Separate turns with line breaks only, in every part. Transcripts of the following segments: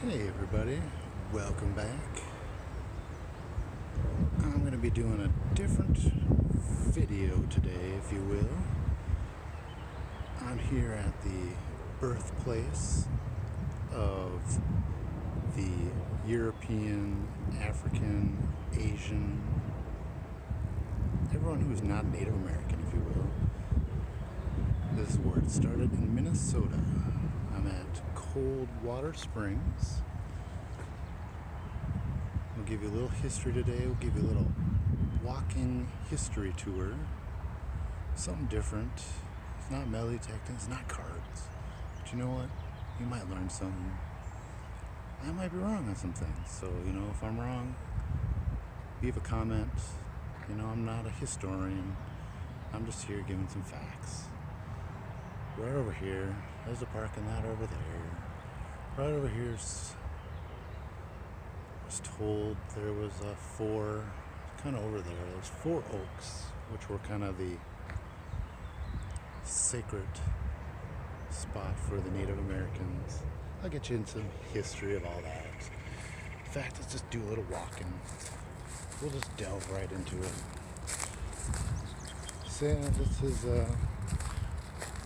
Hey everybody, welcome back. I'm going to be doing a different video today, if you will. I'm here at the birthplace of the European, African, Asian, everyone who's not Native American, if you will. This is where it started in Minnesota. I'm at ColdWater Springs. We'll give you a little history today. We'll give you a little walking history tour. Something different. It's not metal detecting, it's not cards. But you know what? You might learn something. I might be wrong on some things. So, if I'm wrong, leave a comment. I'm not a historian. I'm just here giving some facts. Right over here, there's a parking lot over there. Right over here, I was told there was kind of over there, there's 4 oaks, which were kind of the sacred spot for the Native Americans. I'll get you into some history of all that. In fact, let's just do a little walking. We'll just delve right into it. So this is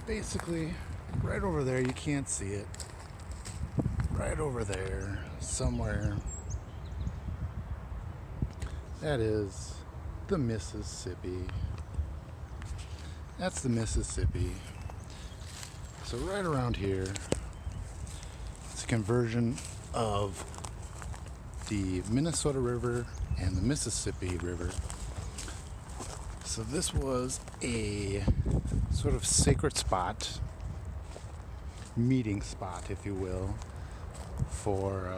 basically right over there. You can't see it. Right over there, somewhere. That is the Mississippi. That's the Mississippi. So right around here, it's a conversion of the Minnesota River and the Mississippi River. So this was a sort of sacred spot, meeting spot, if you will, for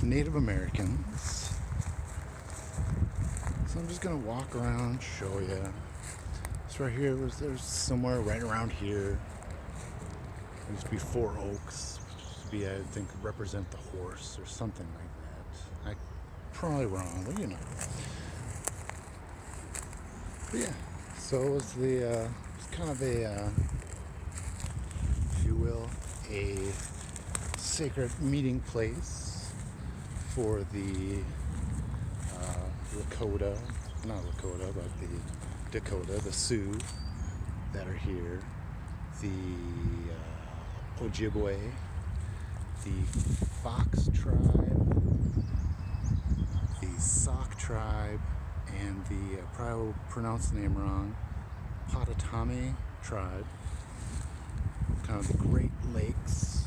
Native Americans. So I'm just gonna walk around, show you. It's right here. There's somewhere right around here. There used to be 4 oaks, which used to be, I think, represent the horse or something like that. I'm probably wrong, but But yeah, so it was it's kind of a, if you will, a sacred meeting place for the the Sioux that are here, the Ojibwe, the Fox tribe, the Sauk tribe, and the, probably will pronounce the name wrong, Potawatomi tribe, kind of the Great Lakes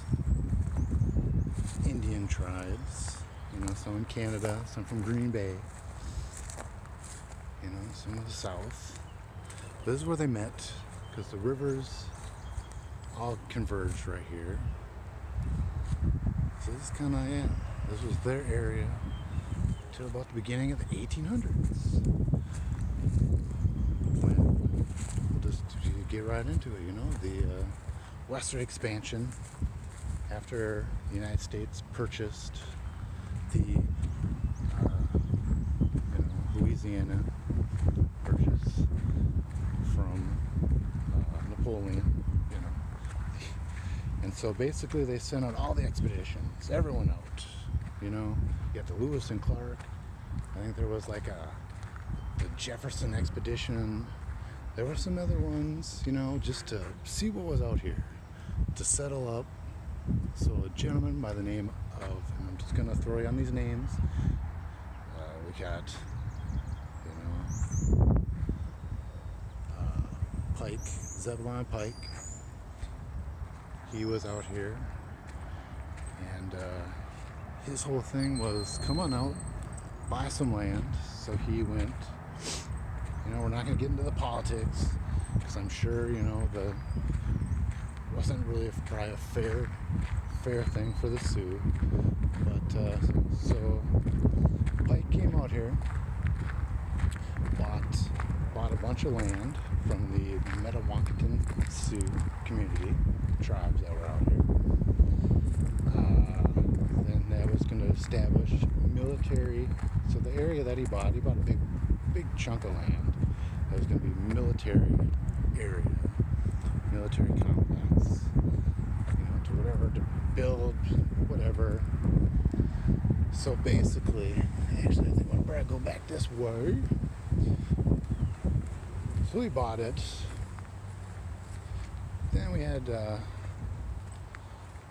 Indian tribes, some in Canada, some from Green Bay, some of the South. This is where they met, because the rivers all converged right here. So this is kind of, this was their area till about the beginning of the 1800s. When we'll just get right into it, the Western expansion after the United States purchased the Louisiana purchase from Napoleon, and so basically they sent out all the expeditions, everyone out. You have the Lewis and Clark. I think there was like the Jefferson expedition. There were some other ones, just to see what was out here, to settle up. So a gentleman by the name of, and I'm just gonna throw you on these names. We got, Pike, Zebulon Pike. He was out here, and his whole thing was, come on out, buy some land. So he went, we're not going to get into the politics, because I'm sure, the wasn't really probably a fair thing for the Sioux. But, so Pike came out here, bought a bunch of land from the Metawankiton Sioux community, tribes that were out here. Then that was going to establish military. So the area that he bought a big chunk of land that was going to be military area, military complex, to whatever build, whatever. So basically, actually, I think I'm gonna go back this way. So we bought it. Then we had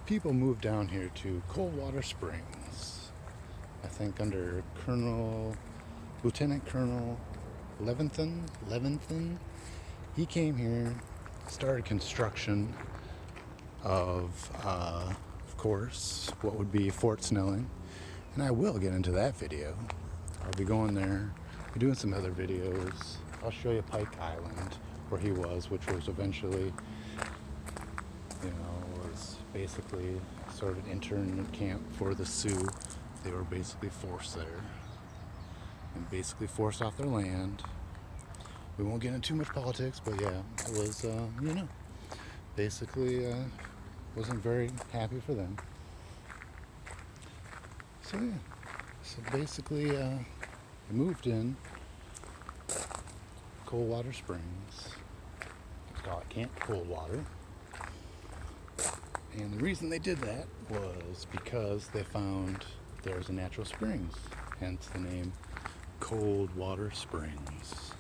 people move down here to ColdWater Springs. I think under Lieutenant Colonel Levinthan. He came here, started construction of course, what would be Fort Snelling. And I will get into that video. I'll be going there, be doing some other videos. I'll show you Pike Island, where he was, which was eventually, was basically sort of an internment camp for the Sioux. They were basically forced there and basically forced off their land. We won't get into too much politics, but yeah, it was, basically wasn't very happy for them. So yeah, so basically I moved in ColdWater Springs. Let's call it Camp ColdWater. And the reason they did that was because they found there was a natural springs, hence the name ColdWater Springs.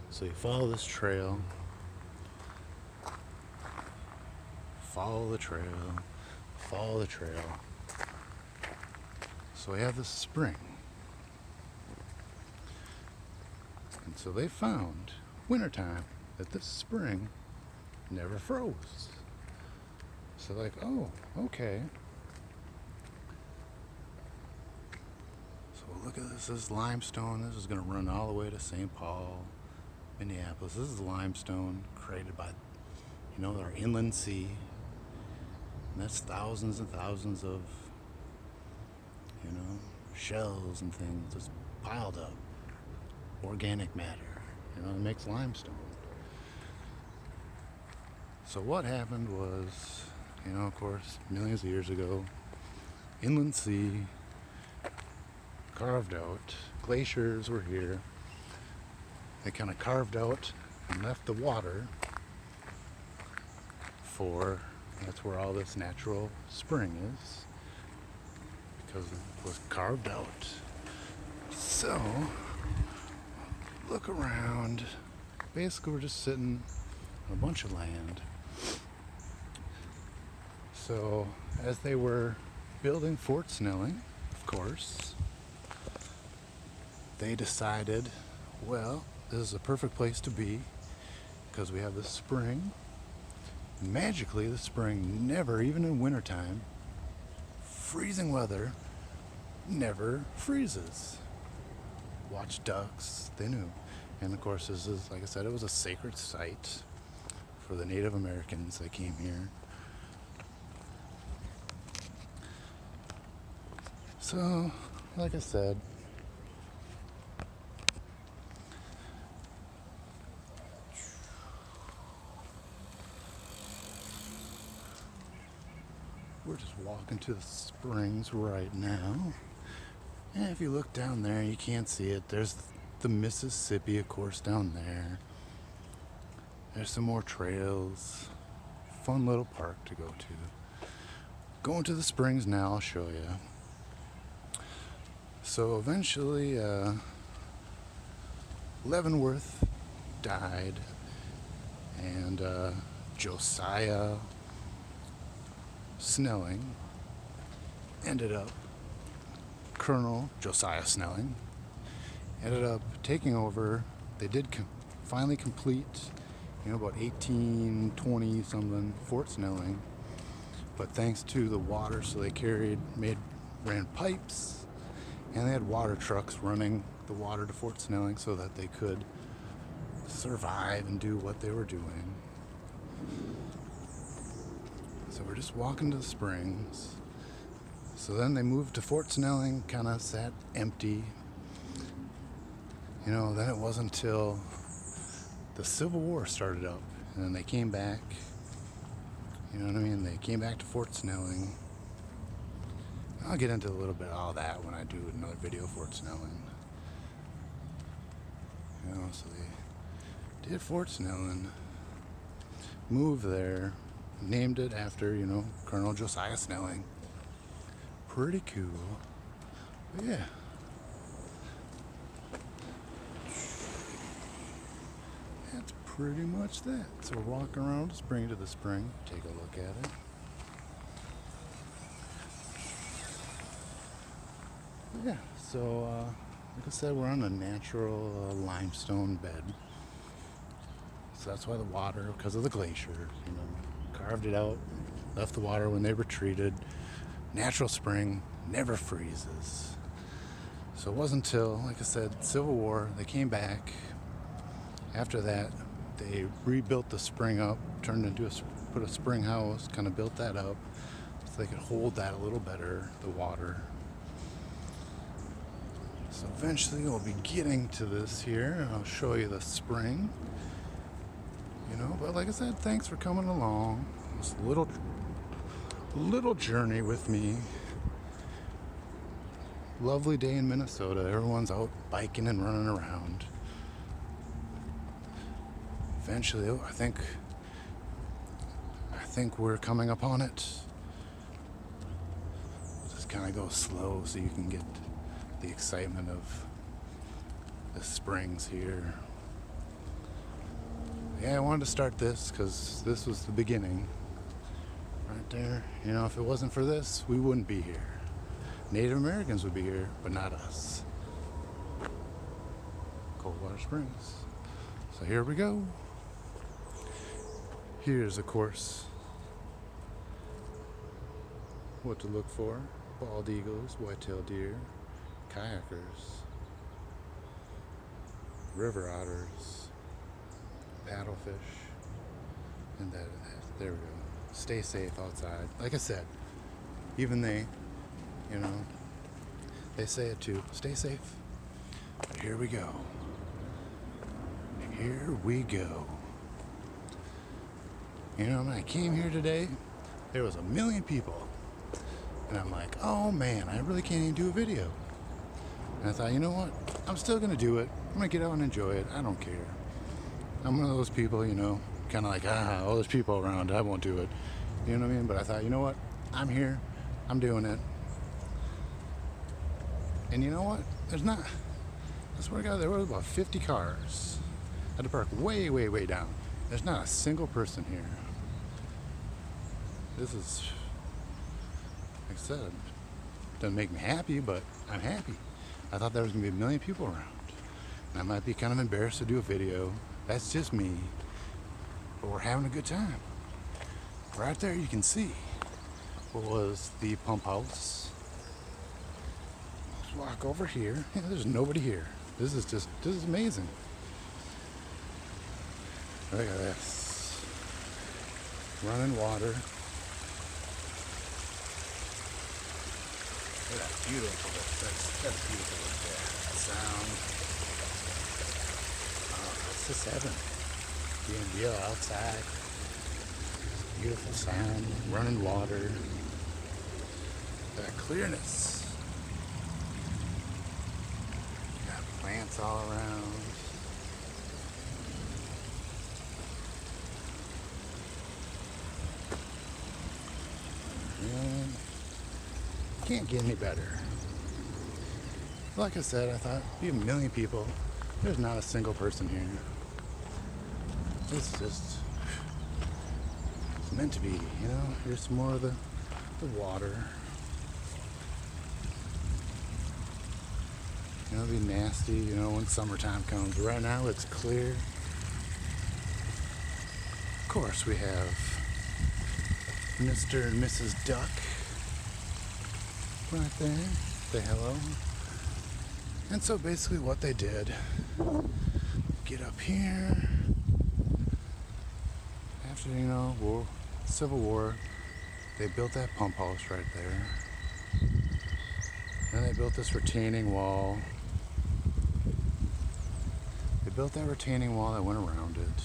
So you follow this trail, follow the trail. So we have this spring. And so they found, wintertime, that this spring never froze. So like, oh, okay. So look at this. This is limestone. This is going to run all the way to St. Paul, Minneapolis. This is limestone created by, our inland sea. And that's thousands and thousands of, shells and things just piled up. Organic matter, it makes limestone. So what happened was, of course, millions of years ago, inland sea carved out, glaciers were here. They kind of carved out and left the water that's where all this natural spring is, because it was carved out. So, look around. Basically, we're just sitting on a bunch of land. So, as they were building Fort Snelling, of course, they decided, well, this is a perfect place to be because we have this spring. Magically, the spring never, even in wintertime, freezing weather, never freezes. Watch ducks, they knew. And of course, this is, like I said, it was a sacred site for the Native Americans that came here. So, like I said, we're just walking to the springs right now. And if you look down there, you can't see it. There's the Mississippi, of course, down there. There's some more trails. Fun little park to go to. Going to the springs now, I'll show you. So eventually, Leavenworth died, and Josiah Snelling ended up, Colonel Josiah Snelling ended up taking over. They did finally complete, about 1820 something, Fort Snelling. But thanks to the water, so they ran pipes, and they had water trucks running the water to Fort Snelling so that they could survive and do what they were doing. So we're just walking to the springs. So then they moved to Fort Snelling, kind of sat empty. Then it wasn't until the Civil War started up, and then they came back. You know what I mean? They came back to Fort Snelling. I'll get into a little bit of all that when I do another video of Fort Snelling. So they did Fort Snelling, moved there, named it after, Colonel Josiah Snelling. Pretty cool. But yeah. That's pretty much that. So we're walking around the spring to the spring. Take a look at it. Yeah, so like I said, we're on a natural limestone bed. So that's why the water, because of the glacier, carved it out, left the water when they retreated. Natural spring never freezes. So it wasn't until, like I said, Civil War, they came back. After that, they rebuilt the spring up, put a spring house, kind of built that up so they could hold that a little better, the water. So eventually we'll be getting to this here, and I'll show you the spring. But like I said, thanks for coming along. This little journey with me. Lovely day in Minnesota. Everyone's out biking and running around. Eventually, I think we're coming upon it. Just kind of go slow so you can get the excitement of the springs here. Yeah, I wanted to start this because this was the beginning. Right there. If it wasn't for this, we wouldn't be here. Native Americans would be here, but not us. ColdWater Springs. So here we go. Here's, of course, what to look for. Bald eagles, white-tailed deer, kayakers, river otters, paddlefish, and there we go. Stay safe outside. Like I said, even they say it too. Stay safe. But here we go. Here we go. When I came here today, there was 1 million people. And I'm like, oh man, I really can't even do a video. And I thought, you know what? I'm still going to do it. I'm going to get out and enjoy it. I don't care. I'm one of those people, kind of like, all those people around, I won't do it. You know what I mean? But I thought, you know what? I'm here. I'm doing it. And you know what? I swear to God, there was about 50 cars. I had to park way, way, way down. There's not a single person here. This is, like I said, doesn't make me happy, but I'm happy. I thought there was going to be 1 million people around. And I might be kind of embarrassed to do a video. That's just me. But we're having a good time. Right there you can see what was the pump house. Let's walk over here. Yeah, there's nobody here. This is amazing. Look at this. Running water. Look at that beautiful. That's beautiful right there. That sound. Oh, it's just heaven. Being real outside. Beautiful sound. Running water. That clearness. Got plants all around. And can't get any better. Like I said, I thought it'd be 1 million people. There's not a single person here. It's just, it's meant to be, Here's some more of the water. It'll be nasty, when summertime comes. Right now it's clear. Of course we have Mr. and Mrs. Duck right there. Say hello. And so basically what they did, get up here. After, Civil War, they built that pump house right there. Then they built this retaining wall. They built that retaining wall that went around it.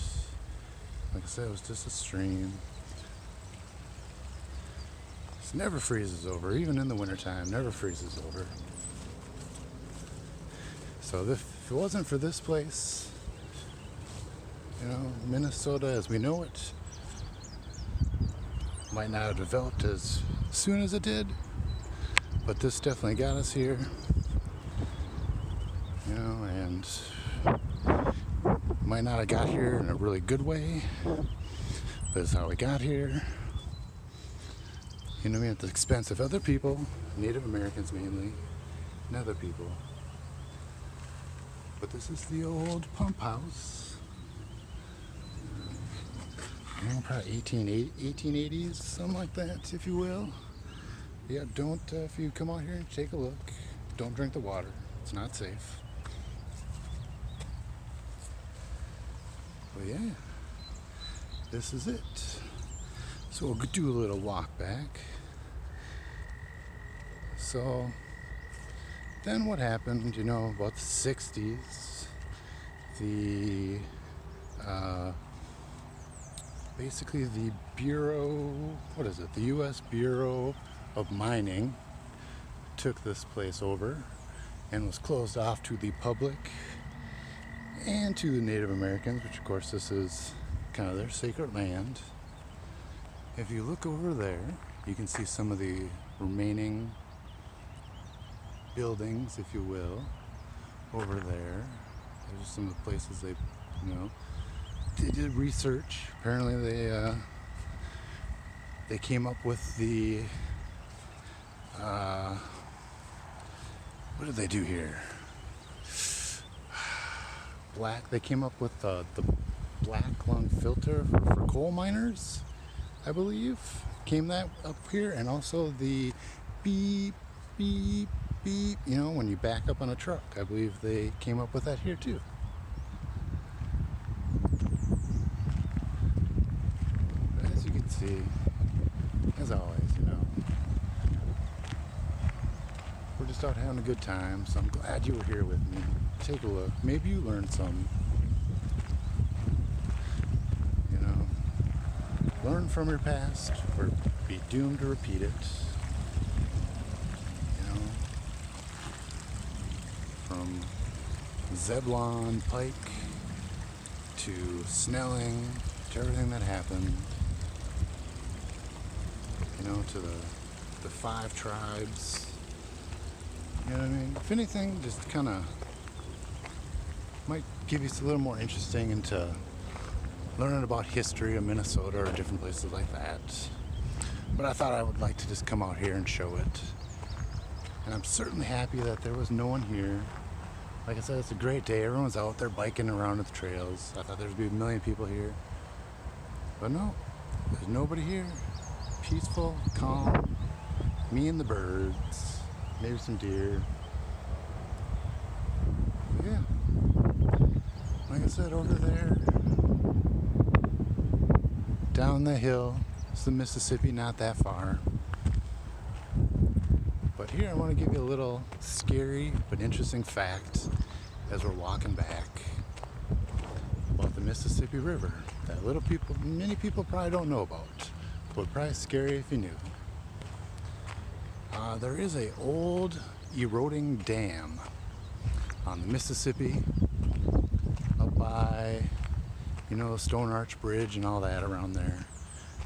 Like I said, it was just a stream. It never freezes over, even in the wintertime, never freezes over. So if it wasn't for this place, Minnesota as we know it Might not have developed as soon as it did, but this definitely got us here. You know, and might not have got here in a really good way, but it's how we got here. You know what I mean? At the expense of other people, Native Americans mainly, and other people. But this is the old pump house. You know, probably 1880s, something like that, if you will. Yeah, don't, if you come out here and take a look, don't drink the water. It's not safe. But yeah, this is it. So we'll do a little walk back. So then what happened, you know, about the 60s, basically the Bureau, the U.S. Bureau of Mining took this place over and was closed off to the public and to the Native Americans, which of course this is kind of their sacred land. If you look over there, you can see some of the remaining buildings, if you will, over there. There's some of the places they did research. Apparently they came up with the what did they do here? They came up with the black lung filter for coal miners, I believe. Came that up here, and also the beep, beep, beep, you know, when you back up on a truck. I believe they came up with that here too. But as you can see, as always, you know, we're just out having a good time, so I'm glad you were here with me. Take a look. Maybe you learned some. You know, learn from your past or be doomed to repeat it. You know, from Zebulon Pike to Snelling to everything that happened. You know, to the 5 tribes. You know what I mean? If anything, just kind of might give you a little more interesting into learning about history of Minnesota or different places like that. But I thought I would like to just come out here and show it. And I'm certainly happy that there was no one here. Like I said, it's a great day. Everyone's out there biking around at the trails. I thought there'd be a million people here. But no, there's nobody here. Peaceful, calm, me and the birds, maybe some deer. But yeah, like I said, over there, down the hill, it's the Mississippi, not that far. But here I want to give you a little scary but interesting fact as we're walking back about the Mississippi River that many people probably don't know about, but probably scary if you knew. There is a old eroding dam on the Mississippi up by, you know, Stone Arch Bridge and all that around there,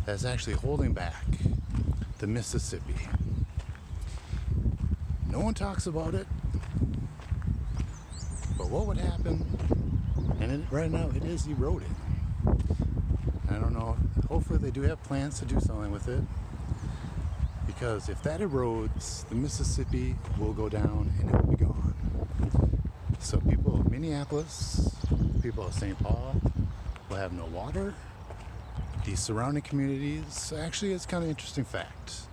that's actually holding back the Mississippi. No one talks about it, but what would happen, and right now it is eroding. I don't know, hopefully they do have plans to do something with it, because if that erodes, the Mississippi will go down and it will be gone. So people of Minneapolis, people of St. Paul will have no water. The surrounding communities, actually it's kind of an interesting fact.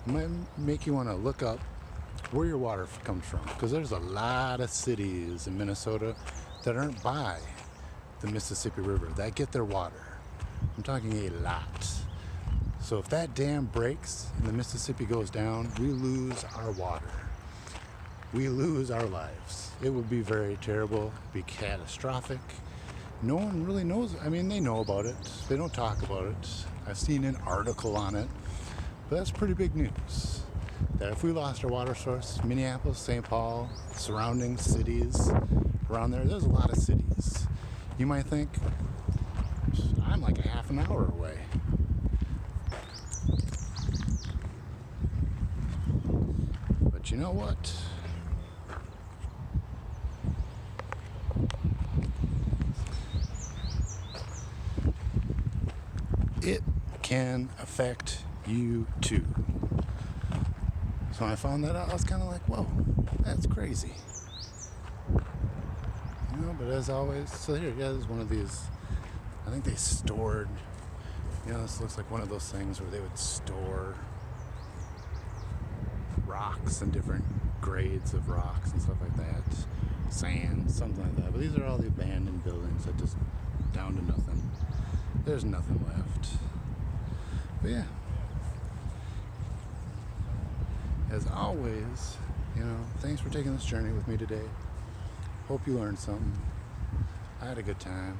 It might make you want to look up where your water comes from, because there's a lot of cities in Minnesota that aren't by the Mississippi River that get their water. I'm talking a lot. So if that dam breaks and the Mississippi goes down, we lose our water. We lose our lives. It would be very terrible. It'd be catastrophic. No one really knows. I mean, they know about it. They don't talk about it. I've seen an article on it. But that's pretty big news. That if we lost our water source, Minneapolis, St. Paul, surrounding cities around there's a lot of cities. You might think, I'm like a half an hour away. you know what? It can affect you too. So when I found that out, I was kind of like, whoa, that's crazy. You know, but as always, so here, yeah, there's one of these, I think they stored, you know, this looks like one of those things where they would store rocks and different grades of rocks and stuff like that, sand, something like that. But these are all the abandoned buildings that just down to nothing. There's nothing left. But yeah, as always, you know, thanks for taking this journey with me today. Hope you learned something. I had a good time.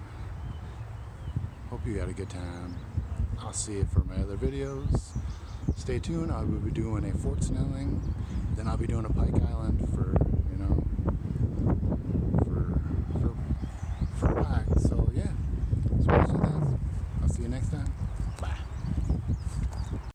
Hope you had a good time. I'll see you for my other videos. Stay tuned. I will be doing a Fort Snelling. Then I'll be doing a Pike Island for, you know,